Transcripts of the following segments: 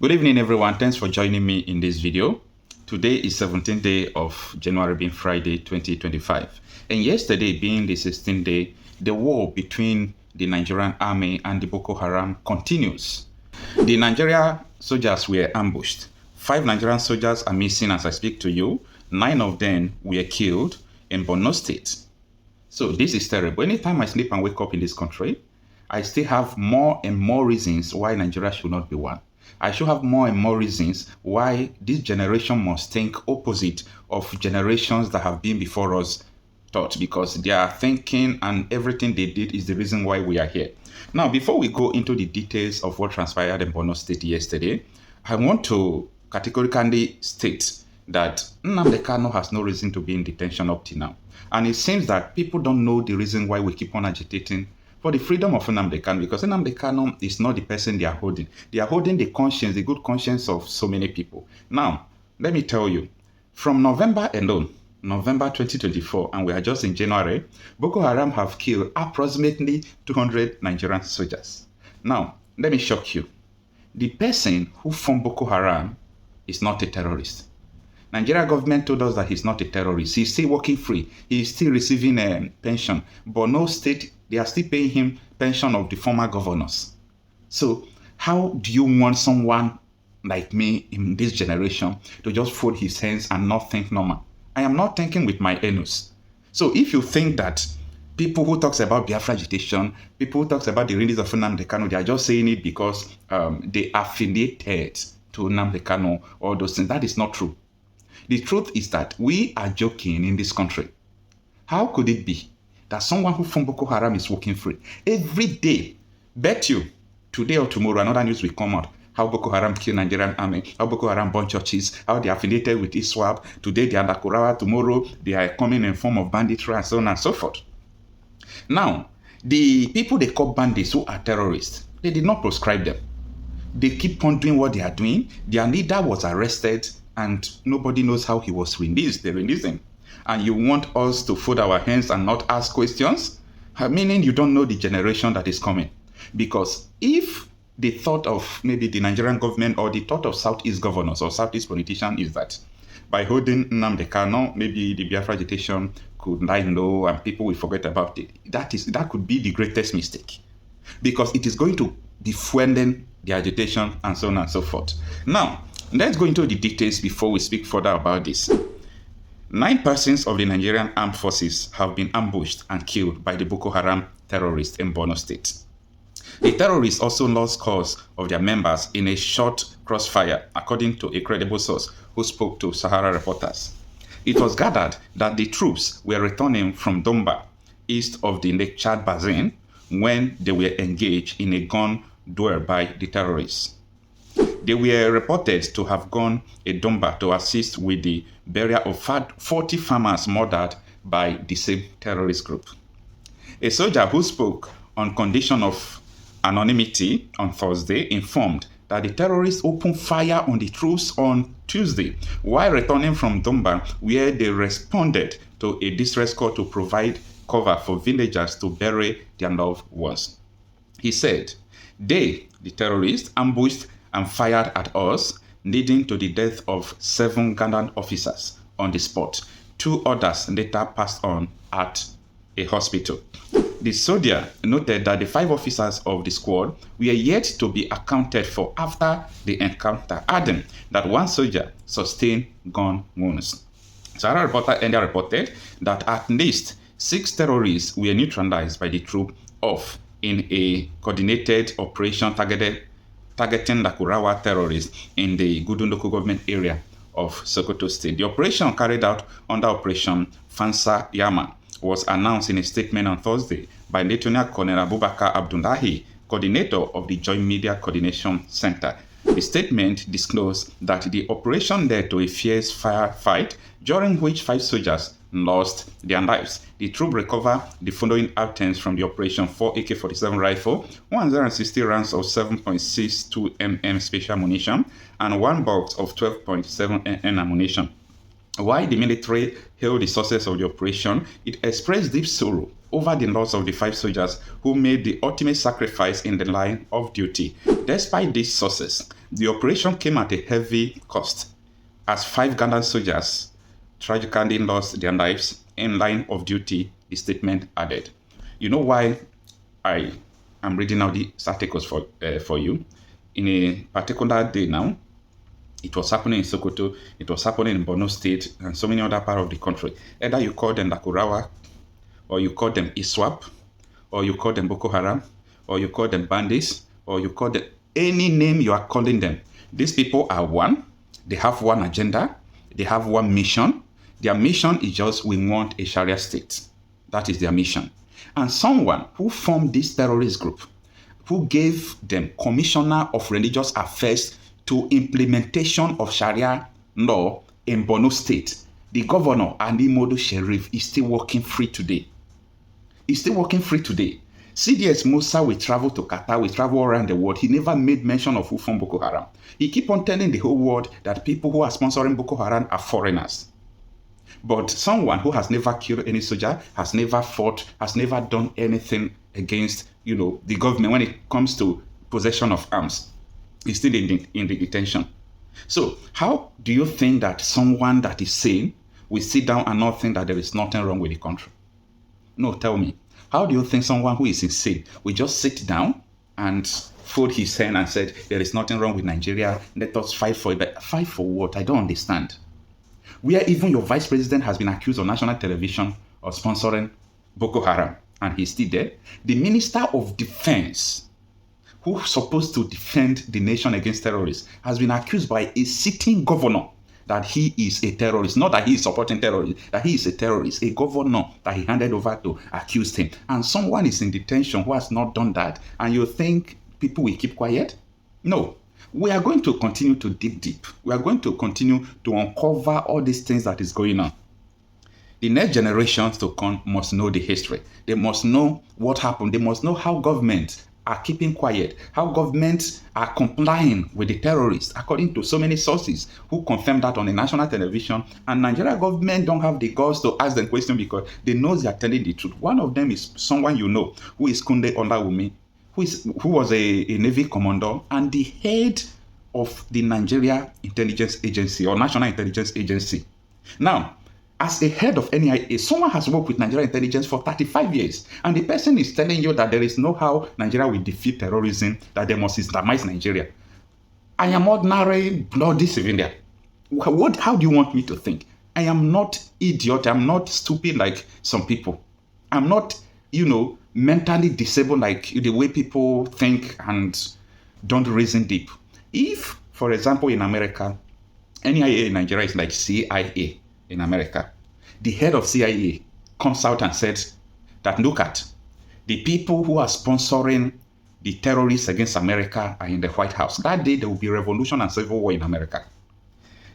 Good evening, everyone. Thanks for joining me in this video. Today is 17th day of January, being Friday, 2025. And yesterday being the 16th day, the war between the Nigerian army and the Bokøharam continues. The Nigerian soldiers were ambushed. 5 Nigerian soldiers are missing as I speak to you. 9 of them were killed in Borno State. So this is terrible. Anytime I sleep and wake up in this country, I still have more and more reasons why Nigeria should not be one. I should have more and more reasons why this generation must think opposite of generations that have been before us thought, because their thinking and everything they did is the reason why we are here. Now, before we go into the details of what transpired in Borno State yesterday, I want to categorically state that Nnamdi Kanu has no reason to be in detention up till now. And it seems that people don't know the reason why we keep on agitating for the freedom of Nnamdi Kanu, because Nnamdi Kanu is not the person they are holding. They are holding the conscience, the good conscience of so many people. Now, let me tell you, from November alone, November 2024, and we are just in January, Bokøharam have killed approximately 200 Nigerian soldiers. Now, let me shock you. The person who formed Bokøharam is not a terrorist. Nigeria government told us that he's not a terrorist. He's still working free. He's still receiving a pension. Borno State, they are still paying him pension of the former governors. So how do you want someone like me in this generation to just fold his hands and not think normal? I am not thinking with my anus. So if you think that people who talks about Biafra agitation, people who talks about the release of Nnamdi Kanu, they are just saying it because they affiliated to Nnamdi Kanu or those things, that is not true. The truth is that we are joking in this country. How could it be that someone who from Bokøharam is working free? Every day, bet you, today or tomorrow, another news will come out. How Bokøharam killed Nigerian army, how Bokøharam burned churches, how they are affiliated with ISWAP. Today they are Nakurawa, tomorrow they are coming in form of banditry and so on and so forth. Now, the people they call bandits who are terrorists, they did not proscribe them. They keep on doing what they are doing. Their leader was arrested and nobody knows how he was released. They released him. And you want us to fold our hands and not ask questions? Meaning you don't know the generation that is coming. Because if the thought of maybe the Nigerian government or the thought of Southeast governors or Southeast politicians is that by holding Nnamdi Kanu, maybe the Biafra agitation could lie low and people will forget about it. That could be the greatest mistake. Because it is going to be fueling the agitation and so on and so forth. Now, let's go into the details before we speak further about this. 9 persons of the Nigerian armed forces have been ambushed and killed by the Bokøharam terrorists in Borno State. The terrorists also lost scores of their members in a short crossfire, according to a credible source who spoke to Sahara reporters. It was gathered that the troops were returning from Domba, east of the Lake Chad basin, when they were engaged in a gun duel by the terrorists. They were reported to have gone a Domba to assist with the burial of 40 farmers murdered by the same terrorist group. A soldier who spoke on condition of anonymity on Thursday informed that the terrorists opened fire on the troops on Tuesday while returning from Domba, where they responded to a distress call to provide cover for villagers to bury their loved ones. He said, the terrorists, ambushed and fired at us, leading to the death of 7 gallant officers on the spot. 2 others later passed on at a hospital. The soldier noted that the 5 officers of the squad were yet to be accounted for after the encounter, adding that 1 soldier sustained gun wounds. Sahara reporter earlier reported that at least 6 terrorists were neutralized by the troop in a coordinated operation targeting Nakurawa terrorists in the Gudun local government area of Sokoto State. The operation, carried out under Operation Fansa Yama, was announced in a statement on Thursday by Lieutenant Colonel Abubakar Abdullahi, coordinator of the Joint Media Coordination Center. The statement disclosed that the operation led to a fierce firefight during which 5 soldiers lost their lives. The troop recovered the following items from the operation: 4 AK-47 rifle, 160 rounds of 7.62 mm special ammunition, and 1 box of 12.7 mm ammunition. While the military hailed the success of the operation, it expressed deep sorrow over the loss of the 5 soldiers who made the ultimate sacrifice in the line of duty. Despite these sources, the operation came at a heavy cost, as 5 Ghanaian soldiers tragically lost their lives in line of duty, the statement added. You know why I am reading out these articles for you? In a particular day now, it was happening in Sokoto, it was happening in Borno State, and so many other parts of the country. Either you call them Lakurawa, or you call them ISWAP, or you call them Bokøharam, or you call them bandits, or you call them any name you are calling them. These people are one. They have one agenda. They have one mission. Their mission is just, we want a Sharia state. That is their mission. And someone who formed this terrorist group, who gave them Commissioner of Religious Affairs to implementation of Sharia law in Borno State, the governor, Alimodo Sheriff, is still working free today. He's still working free today. CDS Musa will travel to Qatar, will travel around the world. He never made mention of who from Boko Haram. He keep on telling the whole world that people who are sponsoring Boko Haram are foreigners. But someone who has never killed any soldier, has never fought, has never done anything against, the government when it comes to possession of arms, is still in the detention. So how do you think that someone that is sane will sit down and not think that there is nothing wrong with the country? No, tell me. How do you think someone who is insane will just sit down and fold his hand and said, there is nothing wrong with Nigeria, let us fight for it? But fight for what? I don't understand. Where even your vice president has been accused on national television of sponsoring Boko Haram, and he's still there. The minister of defense, who's supposed to defend the nation against terrorists, has been accused by a sitting governor that he is a terrorist. Not that he is supporting terrorists, that he is a terrorist. A governor that he handed over to accused him. And someone is in detention who has not done that. And you think people will keep quiet? No. We are going to continue to dig deep. We are going to continue to uncover all these things that is going on. The next generations to come must know the history. They must know what happened. They must know how governments are keeping quiet, how governments are complying with the terrorists, according to so many sources who confirm that on the national television. And Nigeria government don't have the guts to ask them questions because they know they are telling the truth. One of them is someone you know, who is Kunle Olawumi, who was a Navy commander and the head of the Nigeria Intelligence Agency or National Intelligence Agency. Now, as a head of NIA, someone has worked with Nigeria intelligence for 35 years, and the person is telling you that there is no how Nigeria will defeat terrorism, that they must Islamize Nigeria. I am ordinary bloody civilian. How do you want me to think? I am not idiot. I'm not stupid like some people. I'm not, mentally disabled like the way people think and don't reason deep. If, for example, in America, NIA in Nigeria is like CIA in America, the head of CIA comes out and says that, look at, the people who are sponsoring the terrorists against America are in the White House. That day, there will be revolution and civil war in America.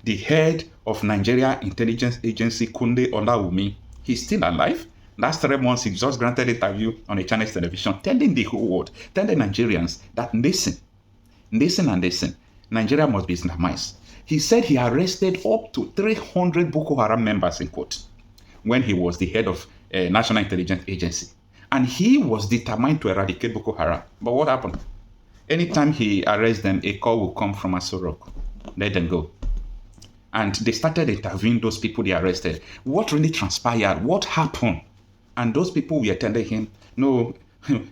The head of Nigeria Intelligence Agency, Kunle Olawumi, he's still alive. Last 3 months, he just granted an interview on a Chinese television, telling the whole world, telling Nigerians that listen. Nigeria must be Islamized. He said he arrested up to 300 Boko Haram members, in quote, when he was the head of a National Intelligence Agency. And he was determined to eradicate Boko Haram. But what happened? Anytime he arrests them, a call will come from Asorok. Let them go. And they started interviewing those people they arrested. What really transpired? What happened? And those people were telling him, no,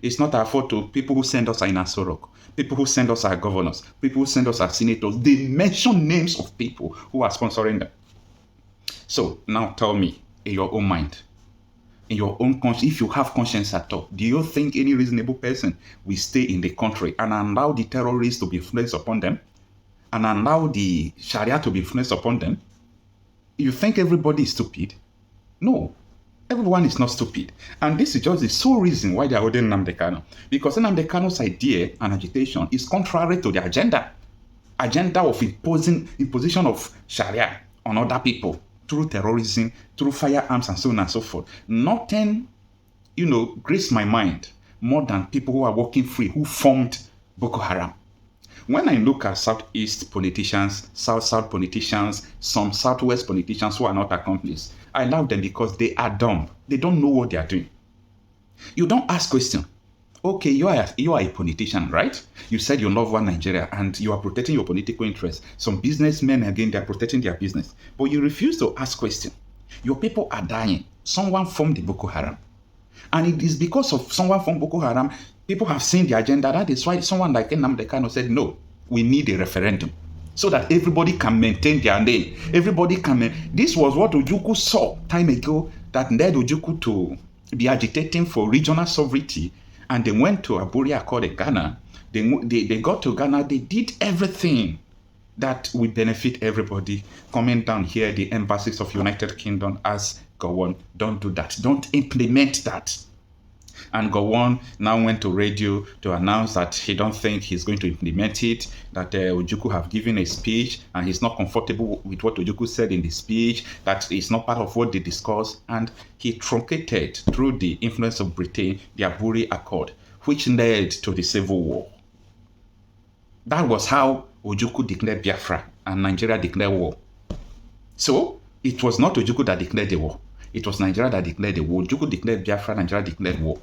it's not our fault. People who send us are in Asorok. People who send us are governors. People who send us are senators. They mention names of people who are sponsoring them. So now tell me, in your own mind, in your own conscience, if you have conscience at all, do you think any reasonable person will stay in the country and allow the terrorists to be influenced upon them? And allow the Sharia to be influenced upon them? You think everybody is stupid? No. Everyone is not stupid. And this is just the sole reason why they are holding Nnamdi Kanu. Because Nnamdi Kanu's idea and agitation is contrary to the agenda of imposition of Sharia on other people through terrorism, through firearms, and so on and so forth. Nothing, grieves my mind more than people who are working free, who formed Boko Haram. When I look at Southeast politicians, South politicians, some Southwest politicians who are not accomplished, I love them because they are dumb. They don't know what they are doing. You don't ask question. Okay, you are a politician, right? You said you love one Nigeria and you are protecting your political interests. Some businessmen, again, they are protecting their business. But you refuse to ask question. Your people are dying. Someone formed the Bokøharam. And it is because of someone from Bokøharam, people have seen the agenda. That is why someone like Nnamdi Kanu said, no, we need a referendum so that everybody can maintain their name. Everybody can. This was what Ojukwu saw time ago, that led Ojukwu to be agitating for regional sovereignty. And they went to Aburi Accord in Ghana. They got to Ghana. They did everything that will benefit everybody. Coming down here, the embassies of United Kingdom as Gowon, don't do that. Don't implement that. And Gowon now went to radio to announce that he don't think he's going to implement it, that Ojukwu have given a speech and he's not comfortable with what Ojukwu said in the speech, that it's not part of what they discussed, and he truncated through the influence of Britain the Aburi Accord, which led to the Civil War. That was how Ojukwu declared Biafra and Nigeria declared war. So it was not Ojukwu that declared the war. It was Nigeria that declared the war. Ojukwu declared Biafra, Nigeria declared war.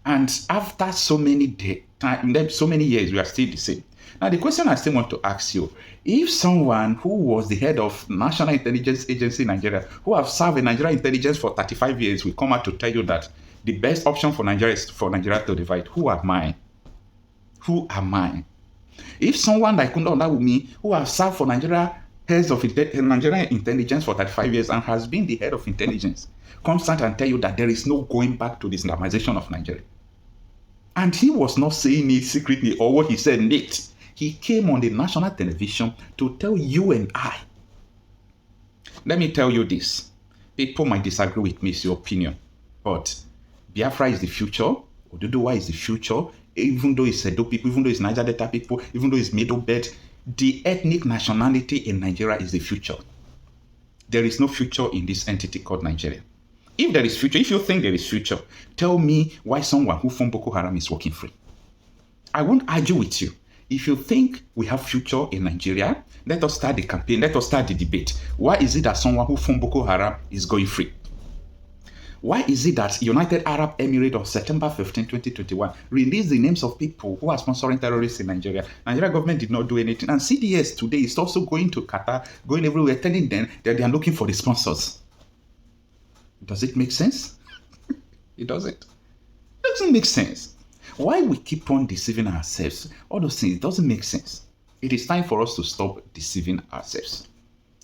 And after so many years, we are still the same. Now, the question I still want to ask you, if someone who was the head of National Intelligence Agency in Nigeria, who have served in Nigerian intelligence for 35 years, will come out to tell you that the best option for Nigeria is for Nigeria to divide, who am I? Who am I? If someone like Kunda Olawumi, who have served for Nigeria, heads of Nigerian intelligence for 35 years and has been the head of intelligence, comes out and tell you that there is no going back to the Islamization of Nigeria. And he was not saying it secretly or what he said late. He came on the national television to tell you and I. Let me tell you this. People might disagree with me, it's your opinion. But Biafra is the future. Oduduwa is the future. Even though it's Edo people, even though it's Niger Delta people, even though it's Middle Belt, the ethnic nationality in Nigeria is the future. There is no future in this entity called Nigeria. If there is future, if you think there is future, tell me why someone who formed Bokøharam is working free. I won't argue with you. If you think we have future in Nigeria, let us start the campaign, let us start the debate. Why is it that someone who formed Bokøharam is going free? Why is it that United Arab Emirates on September 15, 2021 released the names of people who are sponsoring terrorists in Nigeria? Nigeria government did not do anything. And CDS today is also going to Qatar, going everywhere, telling them that they are looking for the sponsors. Does it make sense? It doesn't. It doesn't make sense. Why we keep on deceiving ourselves? All those things, it doesn't make sense. It is time for us to stop deceiving ourselves.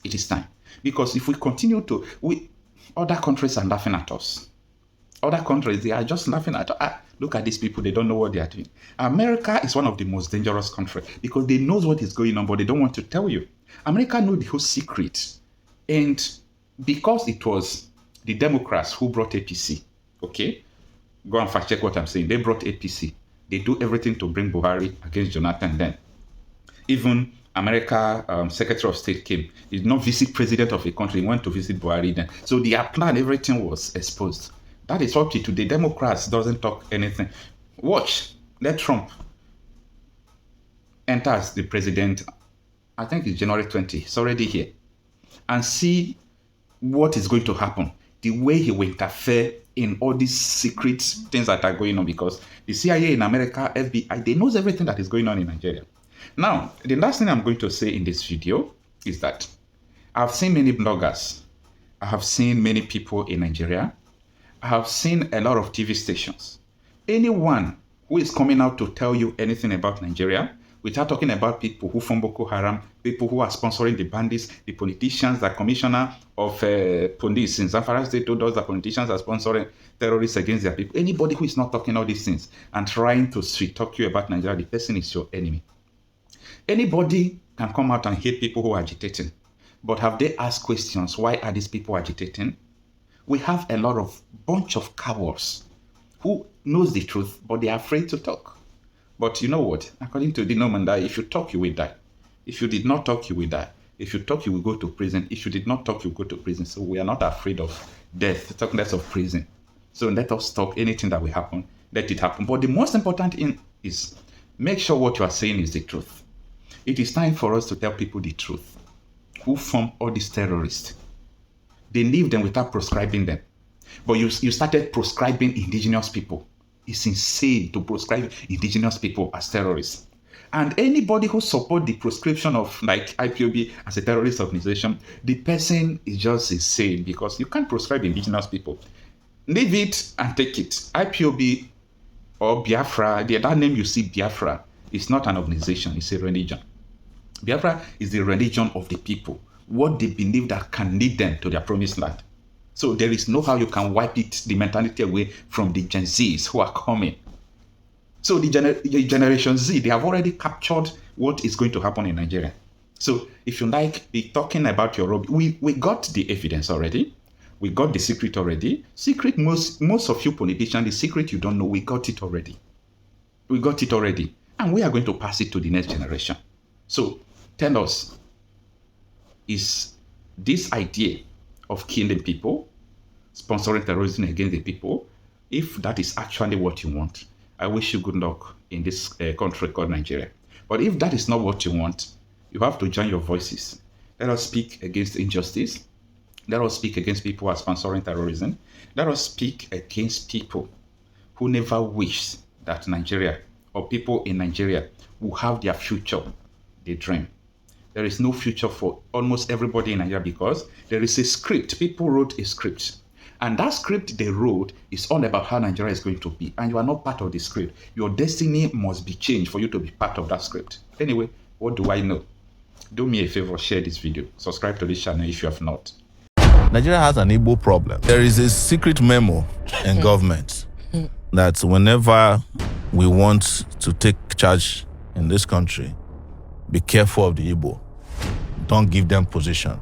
It is time. Because if we continue to, other countries are laughing at us. Other countries, they are just laughing at us. Look at these people, they don't know what they are doing. America is one of the most dangerous countries because they know what is going on, but they don't want to tell you. America knows the whole secret. And because it was the Democrats who brought APC, okay? Go and fact check what I'm saying. They brought APC. They do everything to bring Buhari against Jonathan then. Even America Secretary of State came. He did not visit president of a country. He went to visit Buhari then. So their plan, everything was exposed. That is what to the Democrats doesn't talk anything. Watch. Let Trump enter as the president. I think it's January 20. It's already here. And see what is going to happen. The way he will interfere in all these secret things that are going on, because the CIA in America, FBI, they knows everything that is going on in Nigeria. Now, the last thing I'm going to say in this video is that I've seen many bloggers. I have seen many people in Nigeria. I have seen a lot of TV stations. Anyone who is coming out to tell you anything about Nigeria, without talking about people who form Bokøharam, people who are sponsoring the bandits, the politicians, the commissioner of police in Zamfara State told us that politicians are sponsoring terrorists against their people. Anybody who is not talking all these things and trying to sweet talk you about Nigeria, the person is your enemy. Anybody can come out and hate people who are agitating. But have they asked questions? Why are these people agitating? We have a lot of bunch of cowards who knows the truth, but they are afraid to talk. But you know what? According to the Nomanda, if you talk, you will die. If you did not talk, you will die. If you talk, you will go to prison. If you did not talk, you will go to prison. So we are not afraid of death, talk less of prison. So let us stop anything that will happen. Let it happen. But the most important thing is make sure what you are saying is the truth. It is time for us to tell people the truth. Who form all these terrorists? They leave them without proscribing them. But you started proscribing indigenous people. It's insane to proscribe indigenous people as terrorists. And anybody who supports the proscription of like IPOB as a terrorist organization, the person is just insane, because you can't proscribe indigenous people. Leave it and take it. IPOB or Biafra, that name you see, Biafra, is not an organization, it's a religion. Biafra is the religion of the people, what they believe that can lead them to their promised land. So there is no how you can wipe the mentality away from the Gen Zs who are coming. So the Generation Z, they have already captured what is going to happen in Nigeria. So if you like, be talking about your rubbish. We got the evidence already. We got the secret already. Secret, most of you politicians, the secret you don't know, we got it already. We got it already. And we are going to pass it to the next generation. So tell us, is this idea of killing people, sponsoring terrorism against the people, if that is actually what you want, I wish you good luck in this country called Nigeria. But if that is not what you want, you have to join your voices. Let us speak against injustice. Let us speak against people who are sponsoring terrorism. Let us speak against people who never wish that Nigeria or people in Nigeria will have their future they dream. There is no future for almost everybody in Nigeria because there is a script. People wrote a script. And that script they wrote is all about how Nigeria is going to be. And you are not part of the script. Your destiny must be changed for you to be part of that script. Anyway, what do I know? Do me a favor, share this video. Subscribe to this channel if you have not. Nigeria has an Igbo problem. There is a secret memo in government that whenever we want to take charge in this country, be careful of the Igbo. Don't give them position.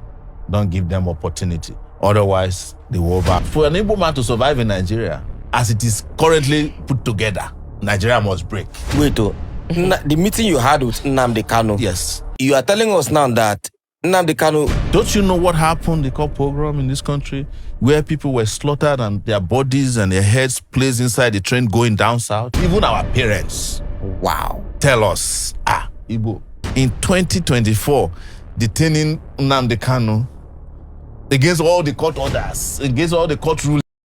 Don't give them opportunity. Otherwise, they will over. For an Igbo man to survive in Nigeria, as it is currently put together, Nigeria must break. Wait, the meeting you had with Nnamdi Kanu. Yes. You are telling us now that Nnamdi Kanu... Don't you know what happened, the called pogrom in this country, where people were slaughtered and their bodies and their heads placed inside the train going down south? Even our parents. Wow. Tell us, Igbo, in 2024, detaining Nnamdi Kanu against all the court orders, against all the court rulings,